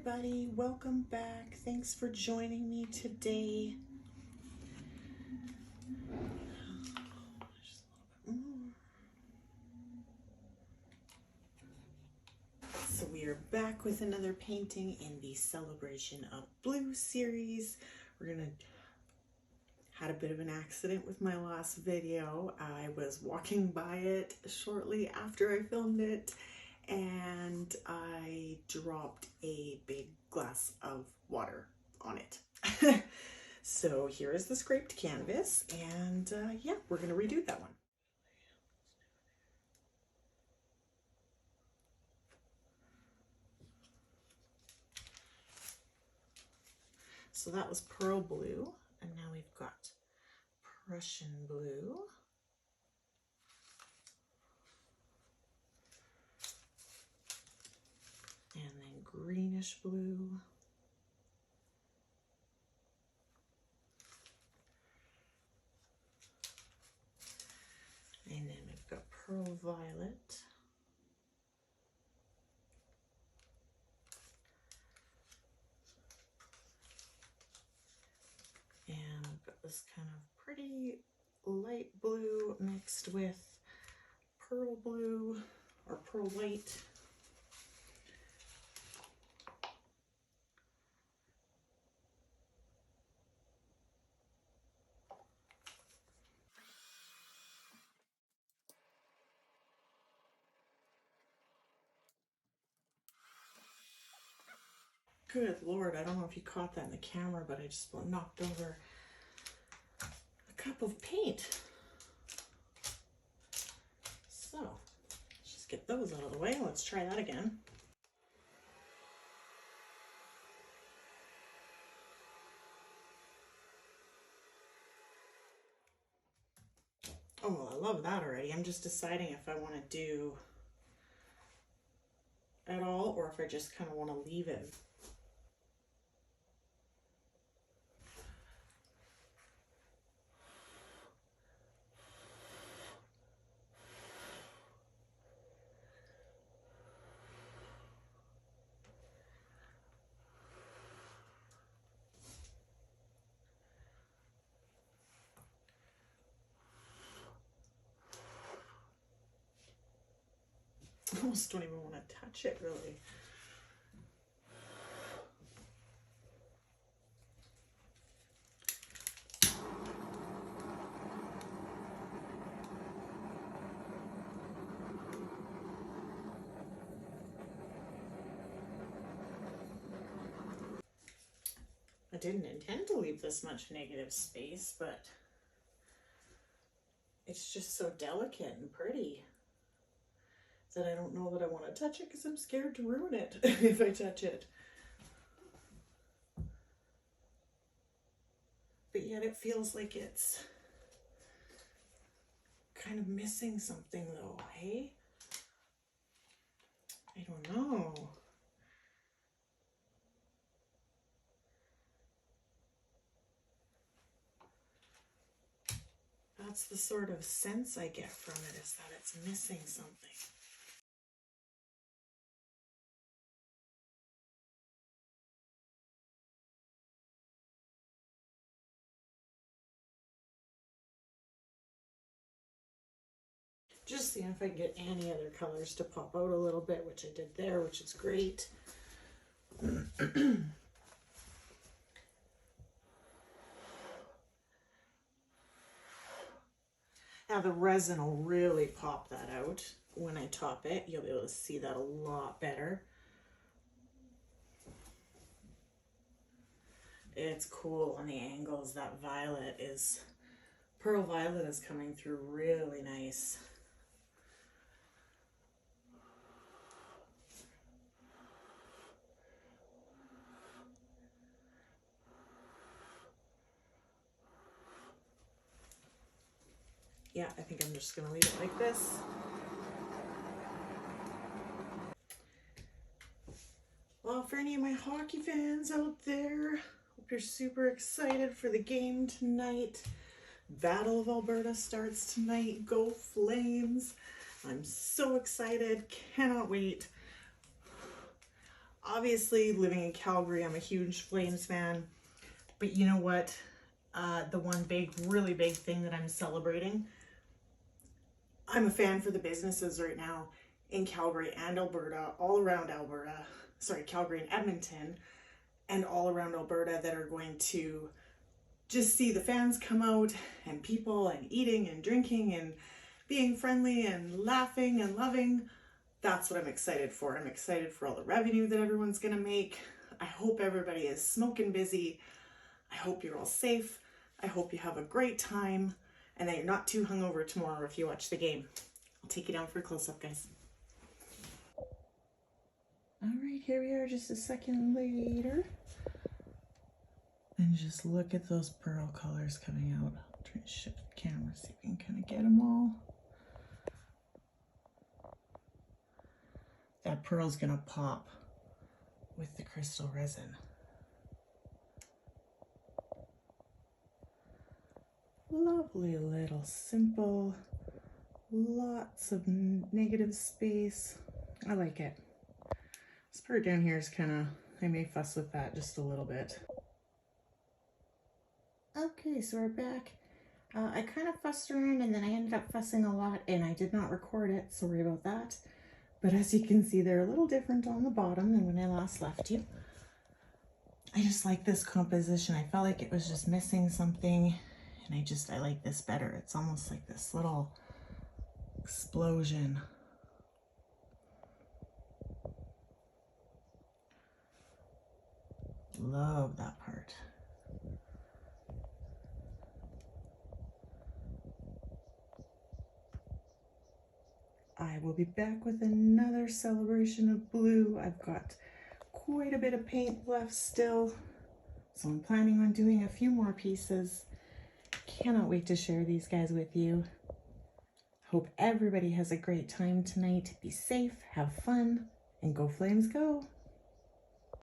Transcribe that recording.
everybody, welcome back. Thanks for joining me today. So we are back with another painting in the Celebration of Blue series. Had a bit of an accident with my last video. I was walking by it shortly after I filmed it, and I dropped a big glass of water on it. So here is the scraped canvas, and yeah, we're gonna redo that one. So that was pearl blue, and now we've got Prussian blue. And then greenish blue. And then we've got pearl violet. And we've got this kind of pretty light blue mixed with pearl blue or pearl white. Good Lord, I don't know if you caught that in the camera, but I just knocked over a cup of paint. So, let's just get those out of the way. Let's try that again. Oh, well, I love that already. I'm just deciding if I want to do at all or if I just kind of want to leave it. I almost don't even want to touch it, really. I didn't intend to leave this much negative space, but it's just so delicate and pretty that I don't know that I want to touch it because I'm scared to ruin it if I touch it. But yet it feels like it's kind of missing something though, hey? I don't know. That's the sort of sense I get from it, is that it's missing something. Just seeing if I can get any other colors to pop out a little bit, which I did there, which is great. Now the resin will really pop that out when I top it. You'll be able to see that a lot better. It's cool on the angles. That violet is, pearl violet is coming through really nice. Yeah, I think I'm just gonna leave it like this. Well, for any of my hockey fans out there, hope you're super excited for the game tonight. Battle of Alberta starts tonight. Go Flames. I'm so excited, cannot wait. obviously living in Calgary, I'm a huge Flames fan, but you know what? The one really big thing that I'm celebrating, I'm a fan for the businesses right now in Calgary and Alberta, all around Alberta, sorry, Calgary and Edmonton, and all around Alberta that are going to just see the fans come out and people and eating and drinking and being friendly and laughing and loving. That's what I'm excited for. I'm excited for all the revenue that everyone's gonna make. I hope everybody is smoking busy. I hope you're all safe. I hope you have a great time and that you're not too hungover tomorrow if you watch the game. I'll take you down for a close-up, guys. All right, here we are just a second later. And just look at those pearl colors coming out. I'll try to shift the camera so you can kind of get them all. That pearl's gonna pop with the crystal resin. Lovely little simple, lots of negative space. I like it. This part down here is kind of, I may fuss with that just a little bit. Okay, so we're back. I kind of fussed around and then I ended up fussing a lot and I did not record it, sorry about that. But as you can see, they're a little different on the bottom than when I last left you. I just like this composition. I felt like it was just missing something and I like this better. It's almost like this little explosion. Love that part. I will be back with another celebration of blue. I've got quite a bit of paint left still, so I'm planning on doing a few more pieces. Cannot wait to share these guys with you. Hope everybody has a great time tonight. Be safe, have fun, and go Flames go!